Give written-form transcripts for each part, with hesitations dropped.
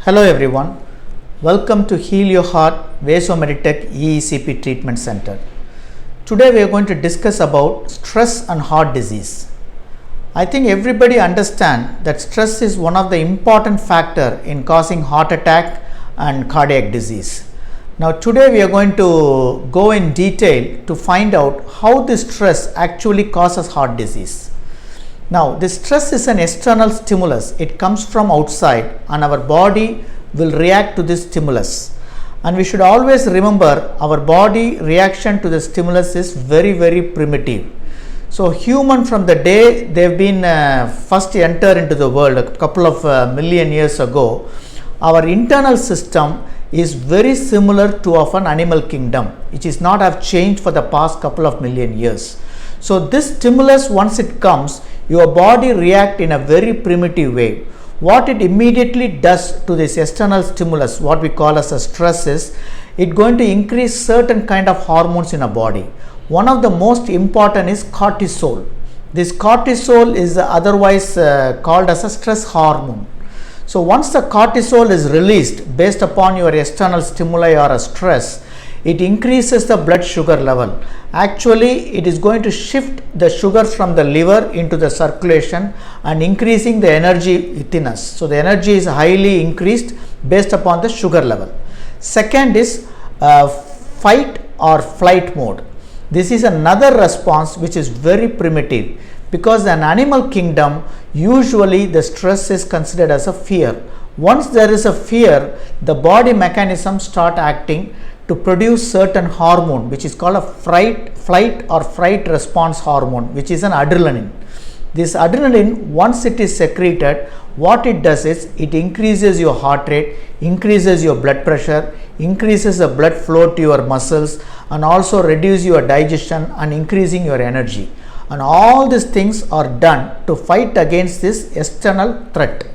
Hello everyone, welcome to Heal Your Heart Vaso-Meditech EECP Treatment Center. Today we are going to discuss about stress and heart disease. I think everybody understands that stress is one of the important factors in causing heart attack and cardiac disease. Now today we are going to go in detail to find out how this stress actually causes heart disease. Now this stress is an external stimulus. It comes from outside and our body will react to this stimulus. And we should always remember our body reaction to the stimulus is very primitive. So human from the day they've been first entered into the world a couple of million years ago, our internal system is very similar to of an animal kingdom, which is not have changed for the past couple of million years. So this stimulus, once it comes, your body react in a very primitive way. What it immediately does to this external stimulus, what we call as a stress, is it going to increase certain kind of hormones in a body. One of the most important is cortisol. This cortisol is otherwise called as a stress hormone. So once the cortisol is released based upon your external stimuli or a stress, it increases the blood sugar level. Actually, it is going to shift the sugars from the liver into the circulation and increasing the energy within us. So the energy is highly increased based upon the sugar level. Second is fight or flight mode. This is another response which is very primitive, because in animal kingdom usually the stress is considered as a fear. Once there is a fear, the body mechanisms start acting to produce certain hormone which is called a flight or fright response hormone, which is an adrenaline. This adrenaline, once it is secreted, what it does is it increases your heart rate, increases your blood pressure, increases the blood flow to your muscles, and also reduce your digestion and increasing your energy. And all these things are done to fight against this external threat.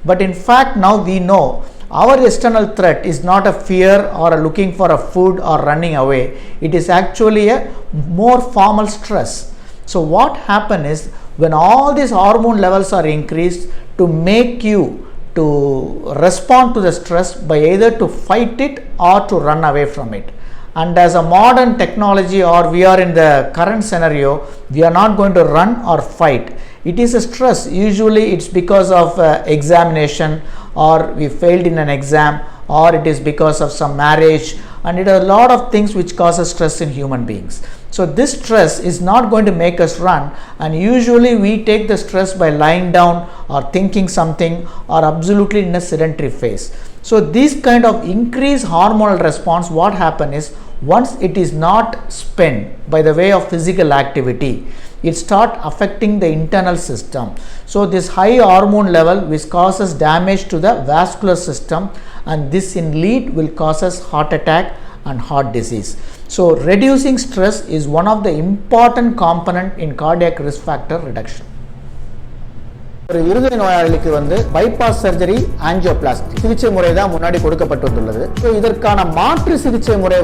But in fact, now we know our external threat is not a fear or a looking for a food or running away. It is actually a more formal stress. So what happens is, when all these hormone levels are increased to make you to respond to the stress by either to fight it or to run away from it. And as a modern technology, or we are in the current scenario, we are not going to run or fight. It is a stress. Usually it's because of examination, or we failed in an exam, or it is because of some marriage, and it is a lot of things which causes stress in human beings. So this stress is not going to make us run, and usually we take the stress by lying down or thinking something or absolutely in a sedentary phase. So this kind of increased hormonal response, what happens is, once it is not spent by the way of physical activity, it start affecting the internal system. So this high hormone level which causes damage to the vascular system, and this in lead will causes heart attack and heart disease. So reducing stress is one of the important component in cardiac risk factor reduction. ஒரு இருதய நோயாளிக்கு bypass surgery angioplasty சிகிச்சை முறை தான் முன்னாடி கொடுக்கப்பட்டுள்ளது. So இதற்கான மாற்று சிகிச்சை முறை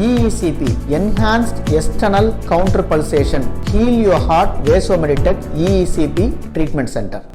EECP Enhanced External Counter Pulsation Heal Your Heart Vaso-Meditech EECP Treatment Center.